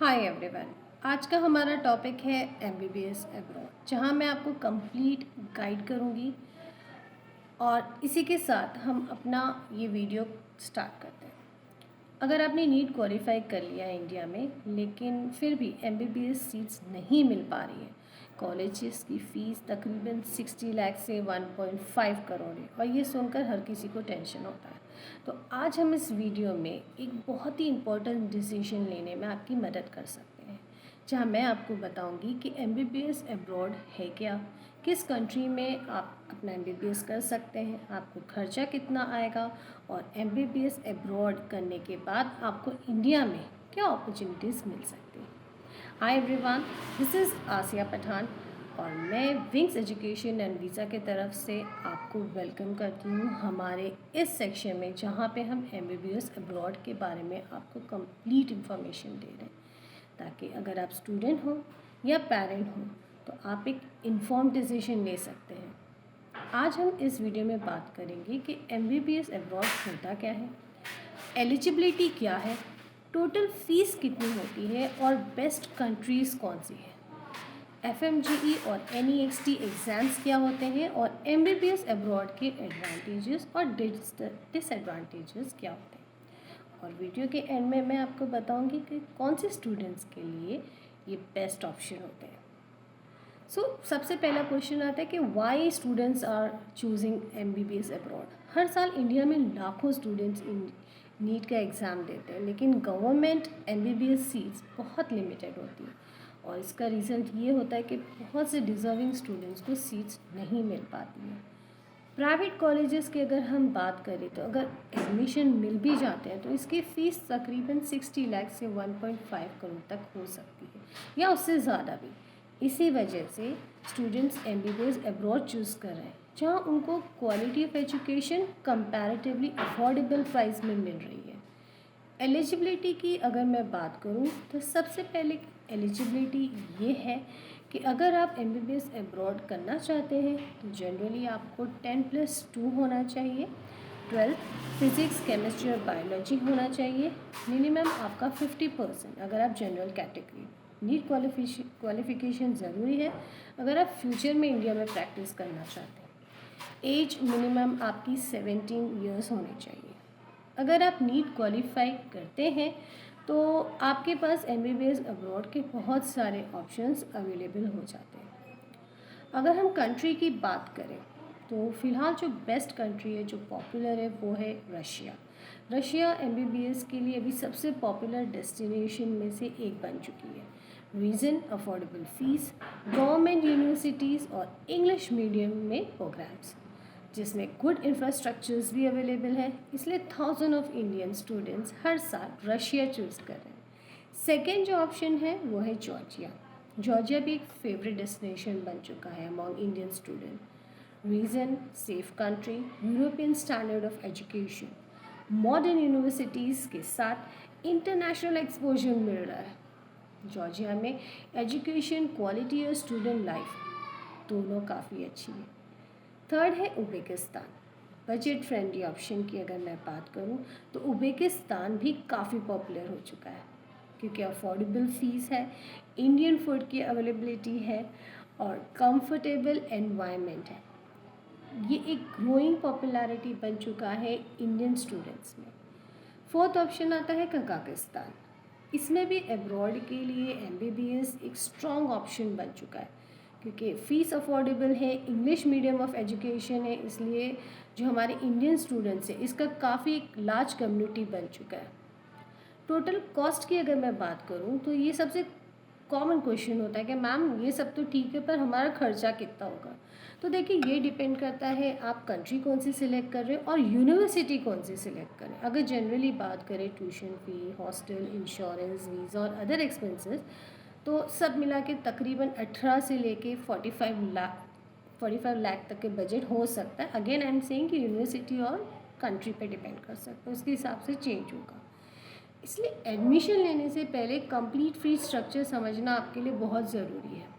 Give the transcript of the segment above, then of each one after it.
Hi everyone. आज का हमारा टॉपिक है एमबीबीएस अब्रॉड, जहां मैं आपको कंप्लीट गाइड करूंगी और इसी के साथ हम अपना ये वीडियो स्टार्ट करते हैं। अगर आपने नीट क्वालिफाई कर लिया है इंडिया में, लेकिन फिर भी एमबीबीएस सीट्स नहीं मिल पा रही है, कॉलेजेस की फ़ीस तकरीबन 60 लाख से 1.5 करोड़ है और ये सुनकर हर किसी को टेंशन होता है। तो आज हम इस वीडियो में एक बहुत ही इम्पोर्टेंट डिसीजन लेने में आपकी मदद कर सकते हैं, जहां मैं आपको बताऊंगी कि एमबीबीएस अब्रॉड है क्या, किस कंट्री में आप अपना एमबीबीएस कर सकते हैं, आपको खर्चा कितना आएगा और एमबीबीएस अब्रॉड करने के बाद आपको इंडिया में क्या अपॉर्चुनिटीज़ मिल सकती हैं। हाय एवरीवन, दिस इज़ आसिया पठान और मैं विंग्स एजुकेशन एंड वीज़ा के तरफ से आपको वेलकम करती हूँ हमारे इस सेक्शन में, जहाँ पे हम एमबीबीएस अब्रॉड के बारे में आपको कंप्लीट इन्फॉर्मेशन दे रहे हैं, ताकि अगर आप स्टूडेंट हो या पेरेंट हो तो आप एक इन्फॉर्म डिसीजन ले सकते हैं। आज हम इस वीडियो में बात करेंगे कि एमबीबीएस अब्रॉड होता क्या है, एलिजिबिलिटी क्या है, टोटल फीस कितनी होती है और बेस्ट कंट्रीज़ कौन सी है, एफएमजीई और एनईएक्सटी एग्ज़ाम्स क्या होते हैं और एमबीबीएस अब्रॉड के एडवांटेजेस और डिसएडवांटेजेस क्या होते हैं। और वीडियो के एंड में मैं आपको बताऊंगी कि कौन से स्टूडेंट्स के लिए ये बेस्ट ऑप्शन होते हैं। सबसे पहला क्वेश्चन आता है कि why students are choosing MBBS abroad. हर साल इंडिया में लाखों स्टूडेंट्स नीट का एग्ज़ाम देते हैं, लेकिन गवर्नमेंट एमबीबीएस सीट्स बहुत लिमिटेड होती है और इसका रिज़ल्ट ये होता है कि बहुत से डिज़र्विंग स्टूडेंट्स को सीट्स नहीं मिल पाती हैं। प्राइवेट कॉलेजेस की अगर हम बात करें तो अगर एडमिशन मिल भी जाते हैं तो इसकी फ़ीस तकरीबन 60 लाख से 1.5 करोड़ तक हो सकती है या उससे ज़्यादा भी। इसी वजह से स्टूडेंट्स एमबीबीएस अब्रॉड चूज़ कर रहे हैं, जहां उनको quality of education comparatively affordable price में मिल रही है। एलिजिबिलिटी की अगर मैं बात करूं तो सबसे पहले एलिजिबिलिटी ये है कि अगर आप एमबीबीएस अब्रॉड करना चाहते हैं तो जनरली आपको 10+2 होना चाहिए, 12 फिज़िक्स केमिस्ट्री और बायोलॉजी होना चाहिए, मिनिमम आपका 50% अगर आप जनरल कैटेगरी। नीट क्वालिफिकेशन ज़रूरी है अगर आप फ्यूचर में इंडिया में प्रैक्टिस करना चाहते हैं। एज मिनिमम आपकी 17 ईयर्स होनी चाहिए। अगर आप नीट क्वालिफाई करते हैं तो आपके पास एमबीबीएस अब्रॉड के बहुत सारे ऑप्शंस अवेलेबल हो जाते हैं। अगर हम कंट्री की बात करें तो फ़िलहाल जो बेस्ट कंट्री है, जो पॉपुलर है, वो है रशिया। रशिया एमबीबीएस के लिए अभी सबसे पॉपुलर डेस्टिनेशन में से एक बन चुकी है। Reason affordable fees, government universities और इंग्लिश मीडियम में प्रोग्राम्स, जिसमें गुड इंफ्रास्ट्रक्चर्स भी अवेलेबल है, इसलिए थाउजेंड ऑफ इंडियन स्टूडेंट्स हर साल रशिया चूज़ कर रहे हैं। सेकेंड जो ऑप्शन है वो है जॉर्जिया। जॉर्जिया भी एक फेवरेट डेस्टिनेशन बन चुका है among Indian student. Reason safe country, European standard of education, modern universities के साथ इंटरनेशनल एक्सपोजर मिल रहा है। जॉर्जिया में एजुकेशन क्वालिटी और स्टूडेंट लाइफ दोनों काफ़ी अच्छी है। थर्ड है उज़्बेकिस्तान। बजट फ्रेंडली ऑप्शन की अगर मैं बात करूं तो उज़्बेकिस्तान भी काफ़ी पॉपुलर हो चुका है, क्योंकि अफोर्डेबल फ़ीस है, इंडियन फूड की अवेलेबिलिटी है और कंफर्टेबल एनवायरनमेंट है। ये एक ग्रोइंग पॉपुलैरिटी बन चुका है इंडियन स्टूडेंट्स में। फोर्थ ऑप्शन आता है कजाकिस्तान। इसमें भी अब्रॉड के लिए एमबीबीएस एक स्ट्रॉन्ग ऑप्शन बन चुका है, क्योंकि फ़ीस अफोर्डेबल है, इंग्लिश मीडियम ऑफ एजुकेशन है, इसलिए जो हमारे इंडियन स्टूडेंट्स हैं इसका काफ़ी एक लार्ज कम्युनिटी बन चुका है। टोटल कॉस्ट की अगर मैं बात करूं तो ये सबसे कॉमन क्वेश्चन होता है कि मैम ये सब तो ठीक है पर हमारा खर्चा कितना होगा। तो देखिए, ये डिपेंड करता है आप कंट्री कौन सी सिलेक्ट कर रहे हो और यूनिवर्सिटी कौन सी सिलेक्ट करें। अगर जनरली बात करें tuition fee, hostel, insurance, visa और अदर एक्सपेंसेस, तो सब मिला के तकरीबन 18 से लेके 45 लाख तक के बजट हो सकता है। अगेन आई एम सेइंग कि यूनिवर्सिटी और कंट्री पे डिपेंड कर सकता है, उसके हिसाब से चेंज होगा। इसलिए एडमिशन लेने से पहले कंप्लीट फी स्ट्रक्चर समझना आपके लिए बहुत ज़रूरी है।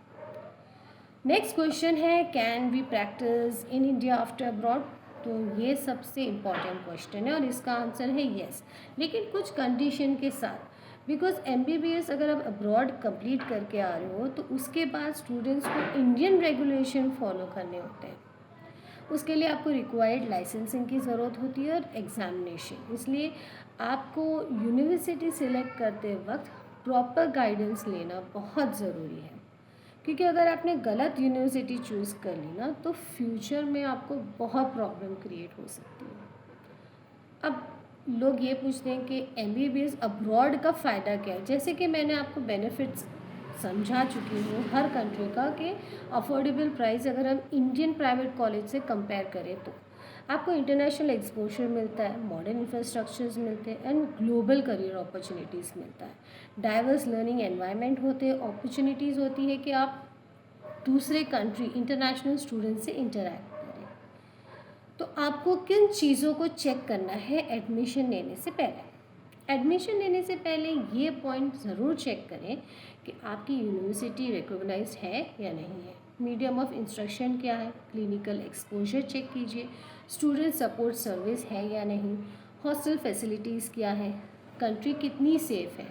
नेक्स्ट क्वेश्चन है, can we practice in India after abroad. तो ये सबसे इम्पॉर्टेंट क्वेश्चन है और इसका आंसर है येस, लेकिन कुछ कंडीशन के साथ। बिकॉज MBBS अगर आप अब्रॉड कंप्लीट करके आ रहे हो तो उसके बाद स्टूडेंट्स को इंडियन रेगुलेशन फॉलो करने होते हैं। उसके लिए आपको रिक्वायर्ड लाइसेंसिंग की ज़रूरत होती है और एग्ज़ामिनेशन। इसलिए आपको यूनिवर्सिटी सिलेक्ट करते वक्त प्रॉपर गाइडेंस लेना बहुत ज़रूरी है, क्योंकि अगर आपने गलत यूनिवर्सिटी चूज़ कर ली ना तो फ्यूचर में आपको बहुत प्रॉब्लम क्रिएट हो सकती है। अब लोग ये पूछते हैं कि MBBS अब्रॉड का फ़ायदा क्या है। जैसे कि मैंने आपको बेनिफिट्स समझा चुकी हूँ हर कंट्री का, कि अफोर्डेबल प्राइस अगर हम इंडियन प्राइवेट कॉलेज से कंपेयर करें तो आपको इंटरनेशनल एक्सपोजर मिलता है, मॉडर्न इंफ्रास्ट्रक्चर्स मिलते हैं एंड ग्लोबल करियर अपॉर्चुनिटीज़ मिलता है, डाइवर्स लर्निंग एनवायरनमेंट होते हैं, अपॉर्चुनिटीज़ होती है कि आप दूसरे कंट्री इंटरनेशनल स्टूडेंट से इंटरेक्ट करें। तो आपको किन चीज़ों को चेक करना है एडमिशन लेने से पहले? एडमिशन लेने से पहले ये पॉइंट ज़रूर चेक करें कि आपकी यूनिवर्सिटी रिकॉग्नाइज्ड है या नहीं है, मीडियम ऑफ इंस्ट्रक्शन क्या है, क्लिनिकल एक्सपोजर चेक कीजिए, स्टूडेंट सपोर्ट सर्विस है या नहीं, हॉस्टल फैसिलिटीज़ क्या है, कंट्री कितनी सेफ़ है,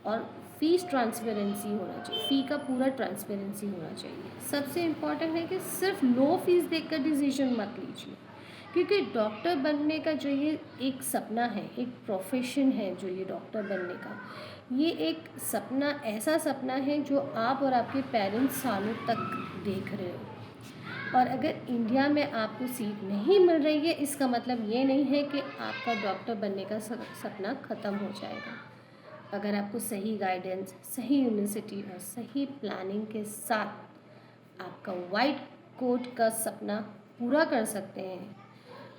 और फ़ीस ट्रांसपेरेंसी होना चाहिए, फ़ी का पूरा ट्रांसपेरेंसी होना चाहिए। सबसे इम्पॉर्टेंट है कि सिर्फ लो फीस देखकर डिसीजन मत लीजिए, क्योंकि डॉक्टर बनने का जो ये एक सपना है, एक प्रोफेशन है जो ये डॉक्टर बनने का, ये एक सपना, ऐसा सपना है जो आप और आपके पेरेंट्स सालों तक देख रहे हो। और अगर इंडिया में आपको सीट नहीं मिल रही है, इसका मतलब ये नहीं है कि आपका डॉक्टर बनने का सपना ख़त्म हो जाएगा। अगर आपको सही गाइडेंस, सही यूनिवर्सिटी और सही प्लानिंग के साथ आपका वाइट कोट का सपना पूरा कर सकते हैं,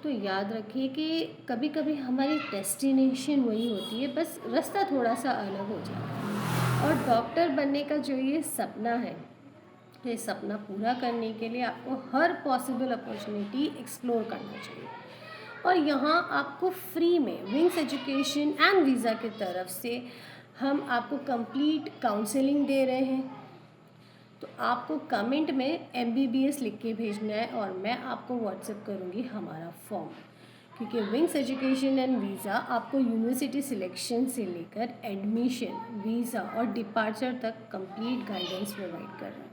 तो याद रखिए कि कभी कभी हमारी डेस्टिनेशन वही होती है, बस रास्ता थोड़ा सा अलग हो जाता है। और डॉक्टर बनने का जो ये सपना है, ये सपना पूरा करने के लिए आपको हर पॉसिबल अपॉर्चुनिटी एक्सप्लोर करना चाहिए। और यहाँ आपको फ्री में विंग्स एजुकेशन एंड वीज़ा की तरफ से हम आपको कंप्लीट काउंसलिंग दे रहे हैं। तो आपको कमेंट में MBBS लिख के भेजना है और मैं आपको व्हाट्सएप करूँगी हमारा फॉर्म, क्योंकि विंग्स एजुकेशन एंड वीज़ा आपको यूनिवर्सिटी सिलेक्शन से लेकर एडमिशन, वीज़ा और डिपार्चर तक कंप्लीट गाइडेंस प्रोवाइड कर रहा है।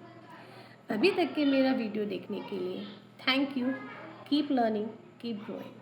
अभी तक के मेरा वीडियो देखने के लिए thank you. Keep learning, keep growing.